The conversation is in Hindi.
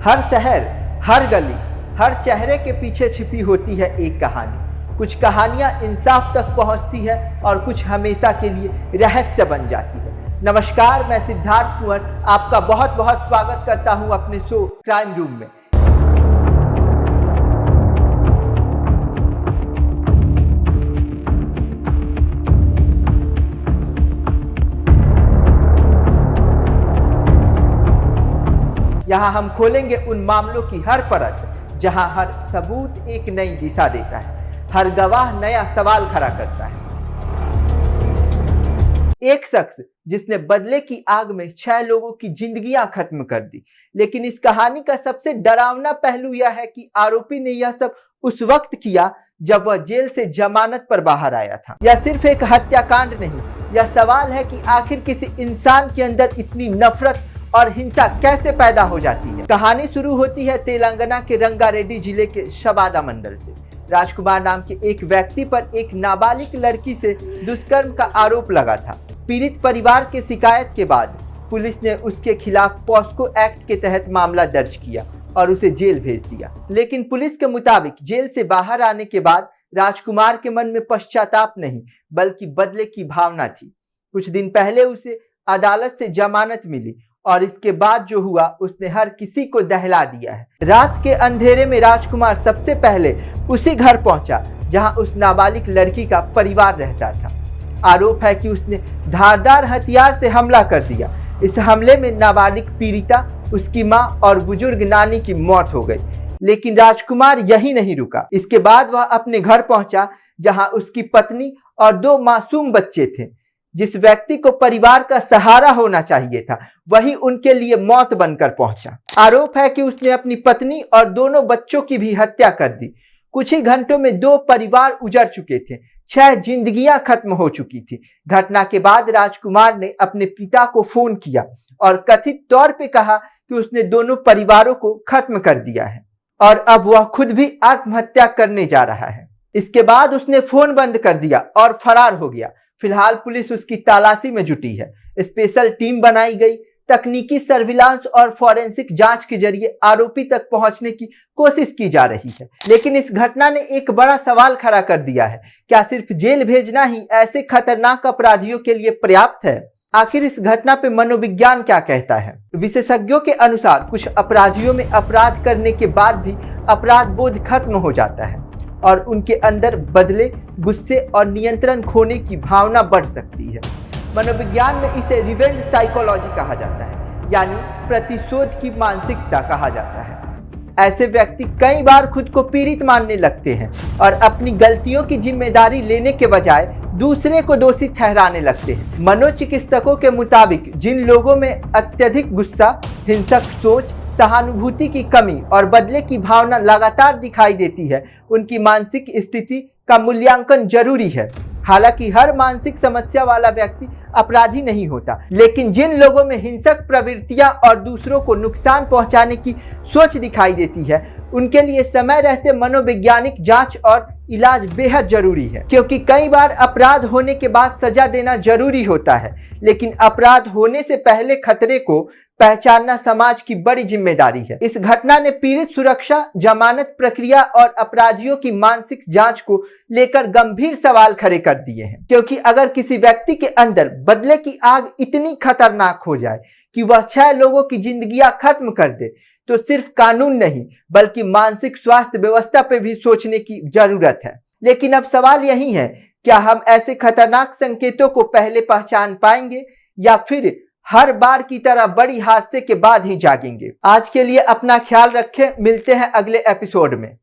हर शहर, हर गली, हर चेहरे के पीछे छिपी होती है एक कहानी। कुछ कहानियां इंसाफ तक पहुंचती है और कुछ हमेशा के लिए रहस्य बन जाती है। नमस्कार, मैं सिद्धार्थ कुंवर आपका बहुत बहुत स्वागत करता हूं अपने शो क्राइम रूम में। यहाँ हम खोलेंगे उन मामलों की हर परत जहाँ हर सबूत एक नई दिशा देता है, हर गवाह नया सवाल खड़ा करता है। एक शख्स जिसने बदले की आग में 6 लोगों की जिंदगियां खत्म कर दी, लेकिन इस कहानी का सबसे डरावना पहलू यह है कि आरोपी ने यह सब उस वक्त किया जब वह जेल से जमानत पर बाहर आया था। यह सिर्फ एक हत्याकांड नहीं, यह सवाल है कि आखिर किसी इंसान के अंदर इतनी नफरत और हिंसा कैसे पैदा हो जाती है। कहानी शुरू होती है तेलंगाना के रंगारेड्डी जिले के शबादा मंडल से। राजकुमार नाम के एक व्यक्ति पर एक नाबालिग लड़की से दुष्कर्म का आरोप लगा था। पीड़ित परिवार के शिकायत के बाद पुलिस ने उसके खिलाफ पॉस्को एक्ट के तहत मामला दर्ज किया और उसे जेल भेज दिया। लेकिन पुलिस के मुताबिक जेल से बाहर आने के बाद राजकुमार के मन में पश्चाताप नहीं बल्कि बदले की भावना थी। कुछ दिन पहले उसे अदालत से जमानत मिली और इसके बाद जो हुआ उसने हर किसी को दहला दिया है। रात के अंधेरे में राजकुमार सबसे पहले उसी घर पहुंचा जहां उस नाबालिग लड़की का परिवार रहता था। आरोप है कि उसने धारदार हथियार से हमला कर दिया। इस हमले में नाबालिग पीड़िता, उसकी मां और बुजुर्ग नानी की मौत हो गई। लेकिन राजकुमार यही नहीं रुका। इसके बाद वह अपने घर पहुंचा जहां उसकी पत्नी और 2 मासूम बच्चे थे। जिस व्यक्ति को परिवार का सहारा होना चाहिए था वही उनके लिए मौत बनकर पहुंचा। आरोप है कि उसने अपनी पत्नी और दोनों बच्चों की भी हत्या कर दी। कुछ ही घंटों में 2 परिवार उजड़ चुके थे, 6 जिंदगियां खत्म हो चुकी थी। घटना के बाद राजकुमार ने अपने पिता को फोन किया और कथित तौर पे कहा कि उसने दोनों परिवारों को खत्म कर दिया है और अब वह खुद भी आत्महत्या करने जा रहा है। इसके बाद उसने फोन बंद कर दिया और फरार हो गया। फिलहाल पुलिस उसकी तलाशी में जुटी है। स्पेशल टीम बनाई गई, तकनीकी सर्विलांस और फॉरेंसिक जांच के जरिए आरोपी तक पहुंचने की कोशिश की जा रही है। लेकिन इस घटना ने एक बड़ा सवाल खड़ा कर दिया है, क्या सिर्फ जेल भेजना ही ऐसे खतरनाक अपराधियों के लिए पर्याप्त है? आखिर इस घटना पे मनोविज्ञान क्या कहता है? विशेषज्ञों के अनुसार कुछ अपराधियों में अपराध करने के बाद भी अपराध बोध खत्म हो जाता है और उनके अंदर बदले, गुस्से और नियंत्रण खोने की भावना बढ़ सकती है। मनोविज्ञान में इसे रिवेंज साइकोलॉजी कहा जाता है, यानी प्रतिशोध की मानसिकता कहा जाता है। ऐसे व्यक्ति कई बार खुद को पीड़ित मानने लगते हैं और अपनी गलतियों की जिम्मेदारी लेने के बजाय दूसरे को दोषी ठहराने लगते हैं। मनोचिकित्सकों के मुताबिक जिन लोगों में अत्यधिक गुस्सा, हिंसक सोच, सहानुभूति की कमी और बदले की भावना लगातार दिखाई देती है, उनकी मानसिक स्थिति का मूल्यांकन जरूरी है। हालांकि हर मानसिक समस्या वाला व्यक्ति अपराधी नहीं होता, लेकिन जिन लोगों में हिंसक प्रवृत्तियां और दूसरों को नुकसान पहुंचाने की सोच दिखाई देती है, उनके लिए समय रहते मनोवैज्ञानिक जांच और इलाज बेहद जरूरी है। क्योंकि कई बार अपराध होने के बाद सजा देना जरूरी होता है, लेकिन अपराध होने से पहले खतरे को पहचानना समाज की बड़ी जिम्मेदारी है। इस घटना ने पीड़ित सुरक्षा, जमानत प्रक्रिया और अपराधियों की मानसिक जांच को लेकर गंभीर सवाल खड़े कर दिए हैं। क्योंकि अगर किसी व्यक्ति के अंदर बदले की आग इतनी खतरनाक हो जाए कि वह 6 लोगों की जिंदगियां खत्म कर दे, तो सिर्फ कानून नहीं बल्कि मानसिक स्वास्थ्य व्यवस्था पे भी सोचने की जरूरत है। लेकिन अब सवाल यही है, क्या हम ऐसे खतरनाक संकेतों को पहले पहचान पाएंगे या फिर हर बार की तरह बड़ी हादसे के बाद ही जागेंगे? आज के लिए अपना ख्याल रखें, मिलते हैं अगले एपिसोड में।